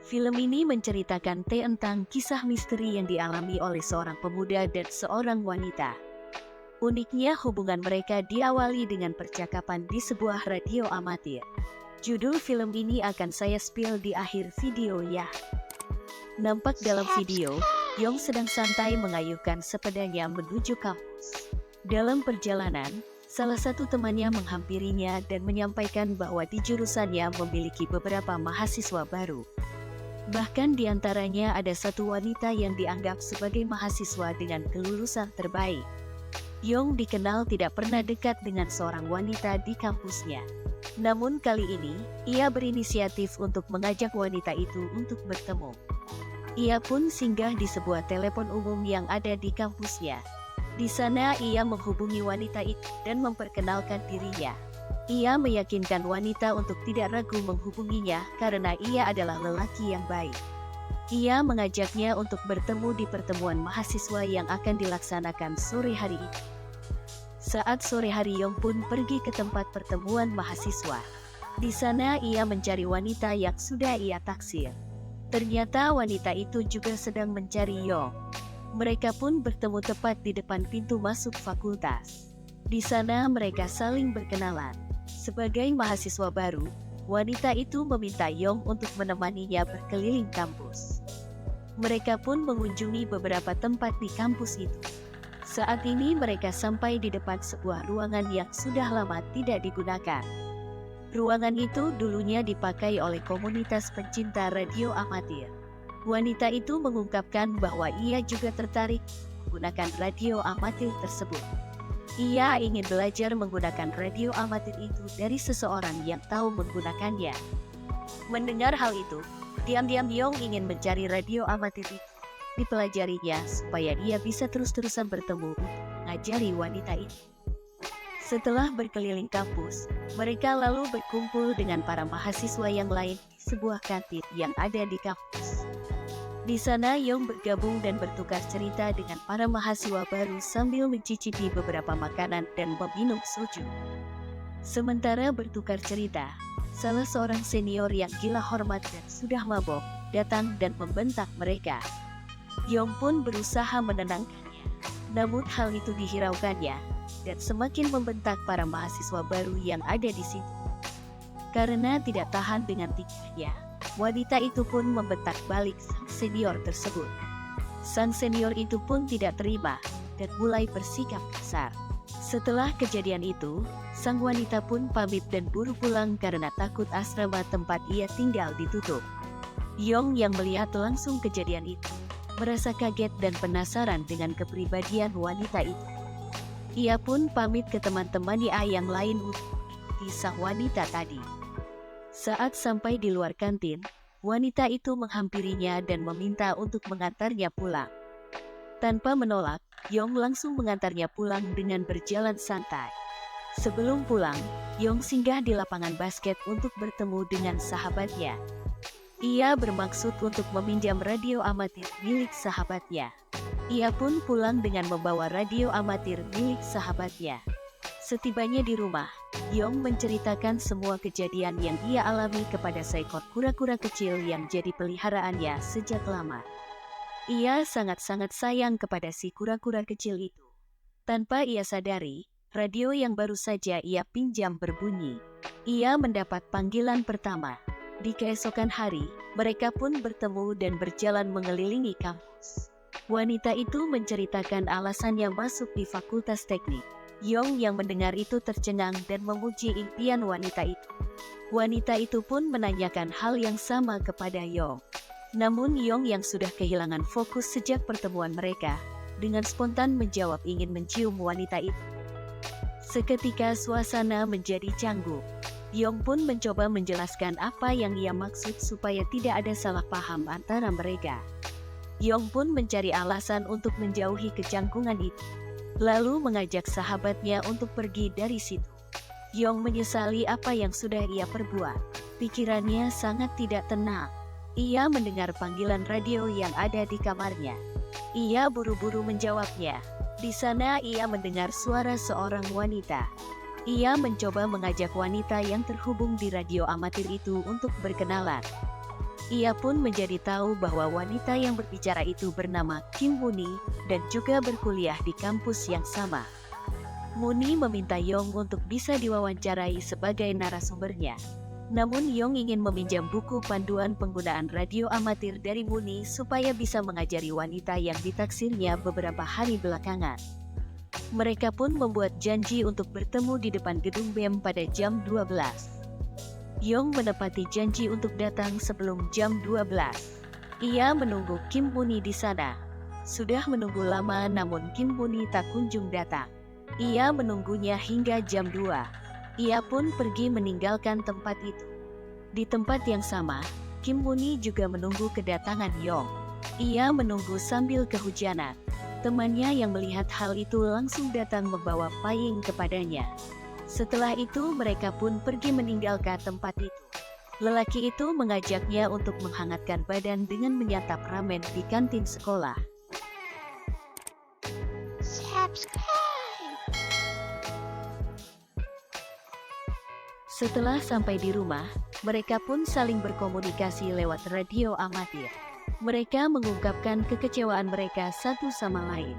Film ini menceritakan tentang kisah misteri yang dialami oleh seorang pemuda dan seorang wanita. Uniknya hubungan mereka diawali dengan percakapan di sebuah radio amatir. Judul film ini akan saya spill di akhir video ya. Nampak dalam video, Yong sedang santai mengayuhkan sepedanya menuju kampus. Dalam perjalanan, salah satu temannya menghampirinya dan menyampaikan bahwa di jurusannya memiliki beberapa mahasiswa baru. Bahkan di antaranya ada satu wanita yang dianggap sebagai mahasiswa dengan kelulusan terbaik. Yong dikenal tidak pernah dekat dengan seorang wanita di kampusnya. Namun kali ini, ia berinisiatif untuk mengajak wanita itu untuk bertemu. Ia pun singgah di sebuah telepon umum yang ada di kampusnya. Di sana ia menghubungi wanita itu dan memperkenalkan dirinya. Ia meyakinkan wanita untuk tidak ragu menghubunginya karena ia adalah lelaki yang baik. Ia mengajaknya untuk bertemu di pertemuan mahasiswa yang akan dilaksanakan sore hari itu. Saat sore hari, Yong pun pergi ke tempat pertemuan mahasiswa. Di sana ia mencari wanita yang sudah ia taksir. Ternyata wanita itu juga sedang mencari Yong. Mereka pun bertemu tepat di depan pintu masuk fakultas. Di sana mereka saling berkenalan. Sebagai mahasiswa baru, wanita itu meminta Yong untuk menemaninya berkeliling kampus. Mereka pun mengunjungi beberapa tempat di kampus itu. Saat ini mereka sampai di depan sebuah ruangan yang sudah lama tidak digunakan. Ruangan itu dulunya dipakai oleh komunitas pencinta radio amatir. Wanita itu mengungkapkan bahwa ia juga tertarik menggunakan radio amatir tersebut. Ia ingin belajar menggunakan radio amatir itu dari seseorang yang tahu menggunakannya. Mendengar hal itu, diam-diam Yong ingin mencari radio amatir itu, dipelajarinya supaya ia bisa terus-terusan bertemu untuk mengajari wanita itu. Setelah berkeliling kampus, mereka lalu berkumpul dengan para mahasiswa yang lain di sebuah kantin yang ada di kampus. Di sana Yong bergabung dan bertukar cerita dengan para mahasiswa baru sambil mencicipi beberapa makanan dan meminum soju. Sementara bertukar cerita, salah seorang senior yang gila hormat dan sudah mabok datang dan membentak mereka. Yong pun berusaha menenangkannya, namun hal itu dihiraukannya dan semakin membentak para mahasiswa baru yang ada di situ. Karena tidak tahan dengan tingkahnya, wanita itu pun membentak balik sang senior tersebut. Sang senior itu pun tidak terima dan mulai bersikap kasar. Setelah kejadian itu, sang wanita pun pamit dan buru pulang karena takut asrama tempat ia tinggal ditutup. Yong yang melihat langsung kejadian itu, merasa kaget dan penasaran dengan kepribadian wanita itu. Ia pun pamit ke teman-temannya yang lain untuk mengikuti sang wanita tadi. Saat sampai di luar kantin, wanita itu menghampirinya dan meminta untuk mengantarnya pulang. Tanpa menolak, Yong langsung mengantarnya pulang dengan berjalan santai. Sebelum pulang, Yong singgah di lapangan basket untuk bertemu dengan sahabatnya. Ia bermaksud untuk meminjam radio amatir milik sahabatnya. Ia pun pulang dengan membawa radio amatir milik sahabatnya. Setibanya di rumah, Yong menceritakan semua kejadian yang ia alami kepada seekor kura-kura kecil yang jadi peliharaannya sejak lama. Ia sangat-sangat sayang kepada si kura-kura kecil itu. Tanpa ia sadari, radio yang baru saja ia pinjam berbunyi. Ia mendapat panggilan pertama. Di keesokan hari, mereka pun bertemu dan berjalan mengelilingi kampus. Wanita itu menceritakan alasannya masuk di Fakultas Teknik. Yong yang mendengar itu tercengang dan memuji impian wanita itu. Wanita itu pun menanyakan hal yang sama kepada Yong. Namun Yong yang sudah kehilangan fokus sejak pertemuan mereka, dengan spontan menjawab ingin mencium wanita itu. Seketika suasana menjadi canggung. Yong pun mencoba menjelaskan apa yang ia maksud supaya tidak ada salah paham antara mereka. Yong pun mencari alasan untuk menjauhi kecanggungan itu, lalu mengajak sahabatnya untuk pergi dari situ. Yong menyesali apa yang sudah ia perbuat. Pikirannya sangat tidak tenang. Ia mendengar panggilan radio yang ada di kamarnya. Ia buru-buru menjawabnya. Di sana ia mendengar suara seorang wanita. Ia mencoba mengajak wanita yang terhubung di radio amatir itu untuk berkenalan. Ia pun menjadi tahu bahwa wanita yang berbicara itu bernama Kim Moonhee dan juga berkuliah di kampus yang sama. Moonhee meminta Yong untuk bisa diwawancarai sebagai narasumbernya. Namun Yong ingin meminjam buku panduan penggunaan radio amatir dari Moonhee supaya bisa mengajari wanita yang ditaksirnya beberapa hari belakangan. Mereka pun membuat janji untuk bertemu di depan gedung BEM pada jam 12. Yong menepati janji untuk datang sebelum jam 12. Ia menunggu Kim Moonhee di sana. Sudah menunggu lama namun Kim Moonhee tak kunjung datang. Ia menunggunya hingga jam 2. Ia pun pergi meninggalkan tempat itu. Di tempat yang sama, Kim Moonhee juga menunggu kedatangan Yong. Ia menunggu sambil kehujanan. Temannya yang melihat hal itu langsung datang membawa payung kepadanya. Setelah itu mereka pun pergi meninggalkan tempat itu. Lelaki itu mengajaknya untuk menghangatkan badan dengan menyantap ramen di kantin sekolah. Setelah sampai di rumah, mereka pun saling berkomunikasi lewat radio amatir. Mereka mengungkapkan kekecewaan mereka satu sama lain.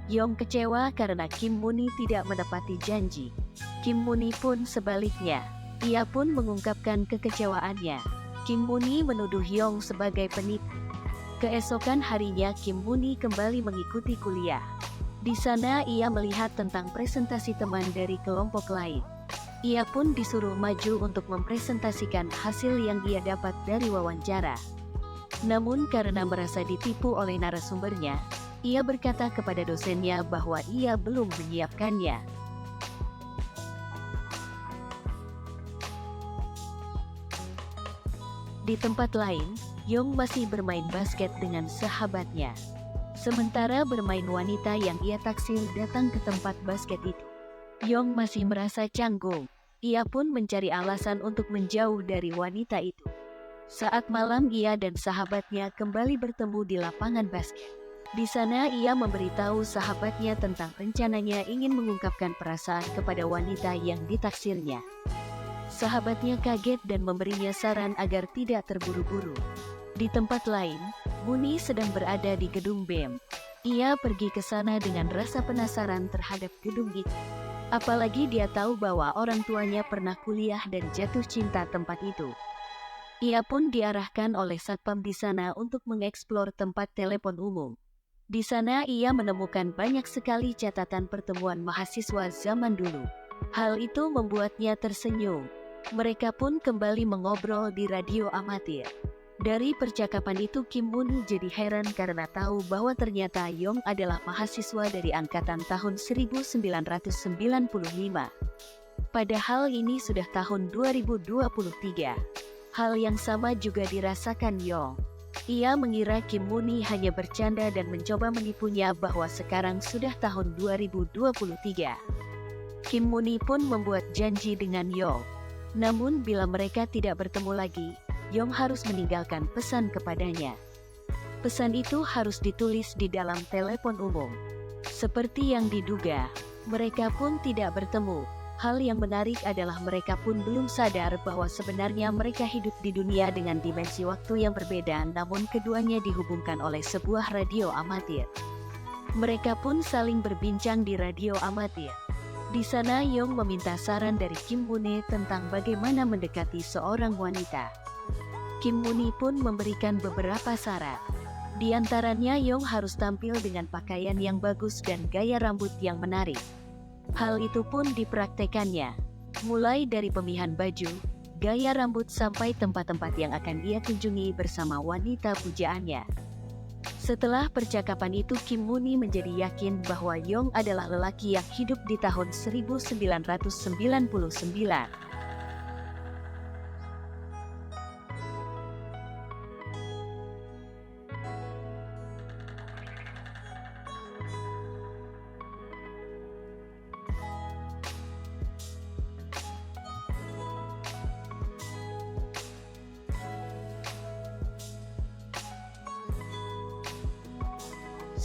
Yong kecewa karena Kim Moonhee tidak menepati janji. Kim Moonhee pun sebaliknya. Ia pun mengungkapkan kekecewaannya. Kim Moonhee menuduh Yong sebagai penipu. Keesokan harinya Kim Moonhee kembali mengikuti kuliah. Di sana ia melihat tentang presentasi teman dari kelompok lain. Ia pun disuruh maju untuk mempresentasikan hasil yang ia dapat dari wawancara. Namun karena merasa ditipu oleh narasumbernya, ia berkata kepada dosennya bahwa ia belum menyiapkannya. Di tempat lain, Yong masih bermain basket dengan sahabatnya. Sementara bermain wanita yang ia taksir datang ke tempat basket itu. Yong masih merasa canggung. Ia pun mencari alasan untuk menjauh dari wanita itu. Saat malam ia dan sahabatnya kembali bertemu di lapangan basket. Di sana ia memberitahu sahabatnya tentang rencananya ingin mengungkapkan perasaan kepada wanita yang ditaksirnya. Sahabatnya kaget dan memberinya saran agar tidak terburu-buru. Di tempat lain, Moonhee sedang berada di gedung BEM. Ia pergi ke sana dengan rasa penasaran terhadap gedung itu. Apalagi dia tahu bahwa orang tuanya pernah kuliah dan jatuh cinta tempat itu. Ia pun diarahkan oleh satpam di sana untuk mengeksplor tempat telepon umum. Di sana ia menemukan banyak sekali catatan pertemuan mahasiswa zaman dulu. Hal itu membuatnya tersenyum. Mereka pun kembali mengobrol di radio amatir. Dari percakapan itu Kim Moonhee jadi heran karena tahu bahwa ternyata Yong adalah mahasiswa dari angkatan tahun 1995. Padahal ini sudah tahun 2023. Hal yang sama juga dirasakan Yong. Ia mengira Kim Moonhee hanya bercanda dan mencoba menipunya bahwa sekarang sudah tahun 2023. Kim Moonhee pun membuat janji dengan Yong. Namun bila mereka tidak bertemu lagi, Yong harus meninggalkan pesan kepadanya. Pesan itu harus ditulis di dalam telepon umum. Seperti yang diduga, mereka pun tidak bertemu. Hal yang menarik adalah mereka pun belum sadar bahwa sebenarnya mereka hidup di dunia dengan dimensi waktu yang berbeda, namun keduanya dihubungkan oleh sebuah radio amatir. Mereka pun saling berbincang di radio amatir. Di sana Yong meminta saran dari Kim Moonhee tentang bagaimana mendekati seorang wanita. Kim Moonhee pun memberikan beberapa saran. Di antaranya Yong harus tampil dengan pakaian yang bagus dan gaya rambut yang menarik. Hal itu pun dipraktekannya, mulai dari pemilihan baju, gaya rambut sampai tempat-tempat yang akan dia kunjungi bersama wanita pujaannya. Setelah percakapan itu Kim Moonhee menjadi yakin bahwa Yong adalah lelaki yang hidup di tahun 1999.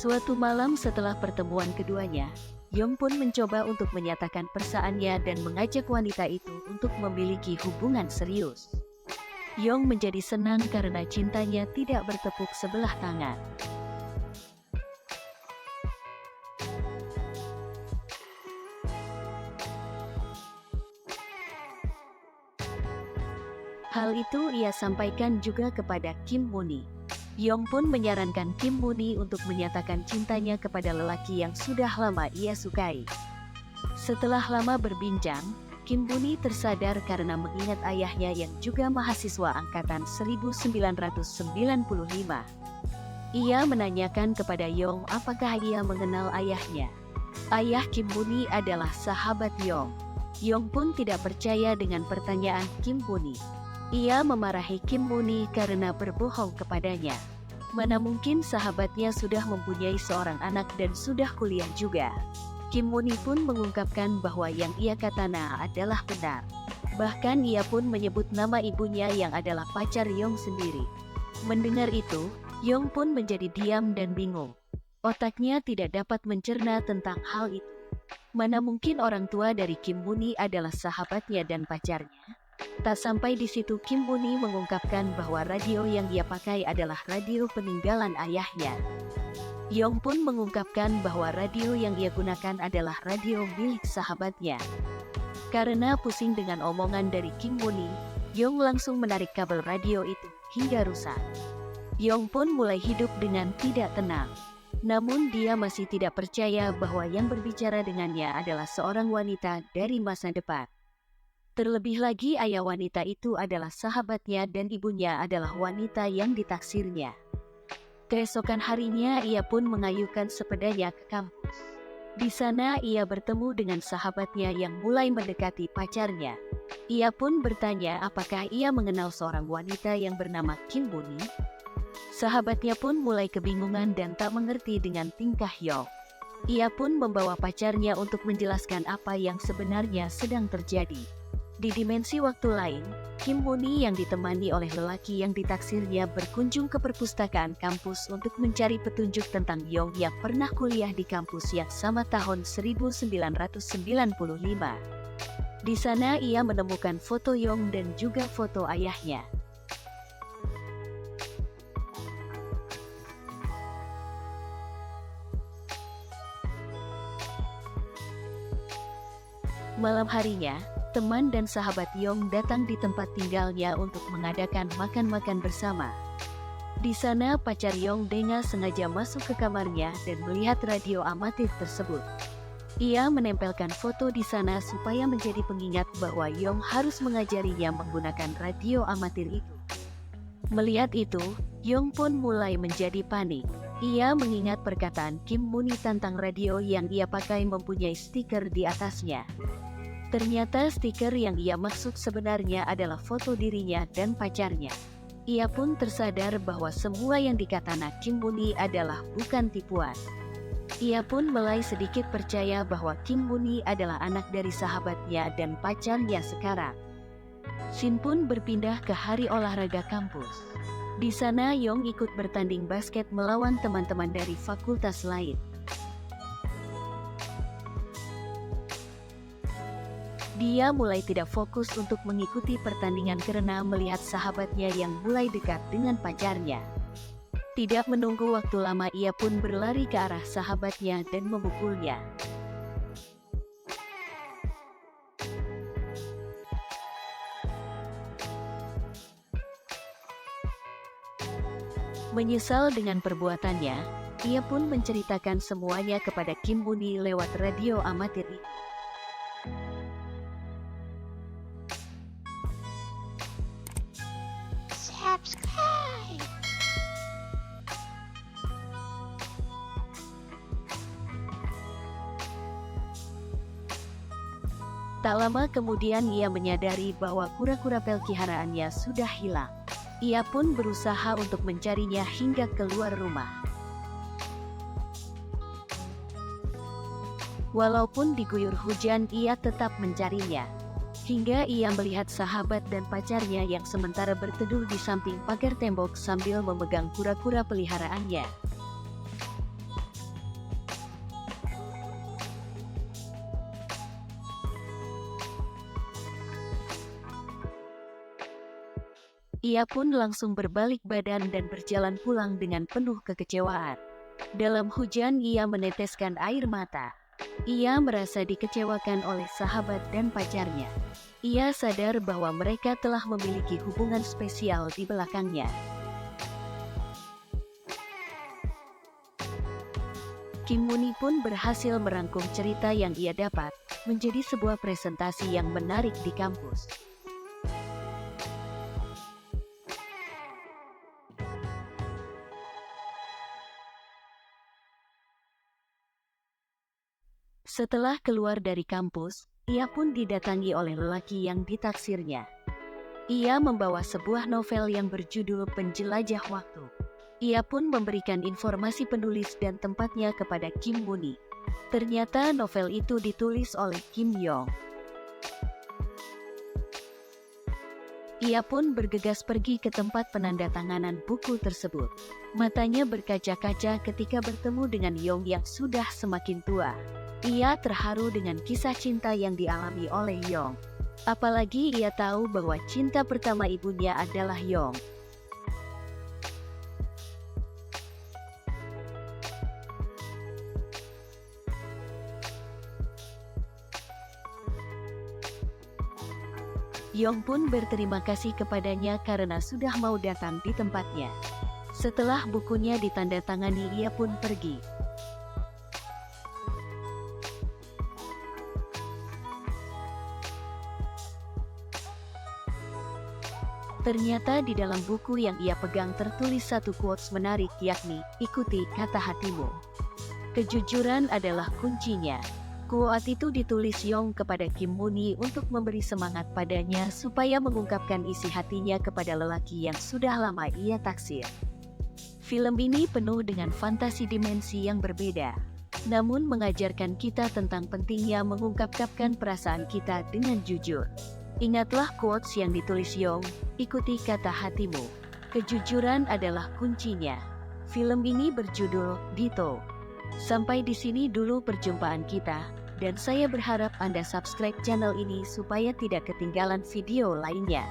Suatu malam setelah pertemuan keduanya, Yong pun mencoba untuk menyatakan perasaannya dan mengajak wanita itu untuk memiliki hubungan serius. Yong menjadi senang karena cintanya tidak bertepuk sebelah tangan. Hal itu ia sampaikan juga kepada Kim Moon-hee. Yong pun menyarankan Kim Moon-hee untuk menyatakan cintanya kepada lelaki yang sudah lama ia sukai. Setelah lama berbincang, Kim Moon-hee tersadar karena mengingat ayahnya yang juga mahasiswa angkatan 1995. Ia menanyakan kepada Yong apakah ia mengenal ayahnya. Ayah Kim Moon-hee adalah sahabat Yong. Yong pun tidak percaya dengan pertanyaan Kim Moon-hee. Ia memarahi Kim Moon-hee karena berbohong kepadanya. Mana mungkin sahabatnya sudah mempunyai seorang anak dan sudah kuliah juga. Kim Moon-hee pun mengungkapkan bahwa yang ia katakan adalah benar. Bahkan ia pun menyebut nama ibunya yang adalah pacar Yong sendiri. Mendengar itu, Yong pun menjadi diam dan bingung. Otaknya tidak dapat mencerna tentang hal itu. Mana mungkin orang tua dari Kim Moon-hee adalah sahabatnya dan pacarnya. Tak sampai di situ Kim Moon-hee mengungkapkan bahwa radio yang ia pakai adalah radio peninggalan ayahnya. Yong pun mengungkapkan bahwa radio yang ia gunakan adalah radio milik sahabatnya. Karena pusing dengan omongan dari Kim Moon-hee, Yong langsung menarik kabel radio itu hingga rusak. Yong pun mulai hidup dengan tidak tenang. Namun dia masih tidak percaya bahwa yang berbicara dengannya adalah seorang wanita dari masa depan. Terlebih lagi ayah wanita itu adalah sahabatnya dan ibunya adalah wanita yang ditaksirnya. Keesokan harinya ia pun mengayuhkan sepedanya ke kampus. Di sana ia bertemu dengan sahabatnya yang mulai mendekati pacarnya. Ia pun bertanya apakah ia mengenal seorang wanita yang bernama Kim Moon-hee. Sahabatnya pun mulai kebingungan dan tak mengerti dengan tingkah Yong. Ia pun membawa pacarnya untuk menjelaskan apa yang sebenarnya sedang terjadi. Di dimensi waktu lain, Kim Moon-hee yang ditemani oleh lelaki yang ditaksirnya berkunjung ke perpustakaan kampus untuk mencari petunjuk tentang Yong yang pernah kuliah di kampus yang sama tahun 1995. Di sana ia menemukan foto Yong dan juga foto ayahnya. Malam harinya, teman dan sahabat Yong datang di tempat tinggalnya untuk mengadakan makan-makan bersama. Di sana pacar Yong dengan sengaja masuk ke kamarnya dan melihat radio amatir tersebut. Ia menempelkan foto di sana supaya menjadi pengingat bahwa Yong harus mengajarinya menggunakan radio amatir itu. Melihat itu, Yong pun mulai menjadi panik. Ia mengingat perkataan Kim Moon-hee tentang radio yang ia pakai mempunyai stiker di atasnya. Ternyata stiker yang ia maksud sebenarnya adalah foto dirinya dan pacarnya. Ia pun tersadar bahwa semua yang dikatakan Kim Moon-hee adalah bukan tipuan. Ia pun mulai sedikit percaya bahwa Kim Moon-hee adalah anak dari sahabatnya dan pacarnya sekarang. Shin pun berpindah ke hari olahraga kampus. Di sana Yong ikut bertanding basket melawan teman-teman dari fakultas lain. Dia mulai tidak fokus untuk mengikuti pertandingan karena melihat sahabatnya yang mulai dekat dengan pacarnya. Tidak menunggu waktu lama ia pun berlari ke arah sahabatnya dan memukulnya. Menyesal dengan perbuatannya, ia pun menceritakan semuanya kepada Kim Moon-hee lewat radio amatir itu. Subscribe. Tak lama kemudian ia menyadari bahwa kura-kura peliharaannya sudah hilang. Ia pun berusaha untuk mencarinya hingga keluar rumah. Walaupun diguyur hujan, ia tetap mencarinya. Hingga ia melihat sahabat dan pacarnya yang sementara berteduh di samping pagar tembok sambil memegang kura-kura peliharaannya. Ia pun langsung berbalik badan dan berjalan pulang dengan penuh kekecewaan. Dalam hujan ia meneteskan air mata. Ia merasa dikecewakan oleh sahabat dan pacarnya. Ia sadar bahwa mereka telah memiliki hubungan spesial di belakangnya. Kim Moon-hee pun berhasil merangkum cerita yang ia dapat menjadi sebuah presentasi yang menarik di kampus. Setelah keluar dari kampus, ia pun didatangi oleh lelaki yang ditaksirnya. Ia membawa sebuah novel yang berjudul Penjelajah Waktu. Ia pun memberikan informasi penulis dan tempatnya kepada Kim Moon-hee. Ternyata novel itu ditulis oleh Kim Yong. Ia pun bergegas pergi ke tempat penandatanganan buku tersebut. Matanya berkaca-kaca ketika bertemu dengan Yong yang sudah semakin tua. Ia terharu dengan kisah cinta yang dialami oleh Yong. Apalagi ia tahu bahwa cinta pertama ibunya adalah Yong. Yong pun berterima kasih kepadanya karena sudah mau datang di tempatnya. Setelah bukunya ditandatangani, ia pun pergi. Ternyata di dalam buku yang ia pegang tertulis satu quotes menarik, yakni, "Ikuti kata hatimu. Kejujuran adalah kuncinya." Quote itu ditulis Yong kepada Kim Moon-hee untuk memberi semangat padanya supaya mengungkapkan isi hatinya kepada lelaki yang sudah lama ia taksir. Film ini penuh dengan fantasi dimensi yang berbeda, namun mengajarkan kita tentang pentingnya mengungkapkan perasaan kita dengan jujur. Ingatlah quotes yang ditulis Yong, "Ikuti kata hatimu. Kejujuran adalah kuncinya." Film ini berjudul Ditto. Sampai di sini dulu perjumpaan kita, dan saya berharap Anda subscribe channel ini supaya tidak ketinggalan video lainnya.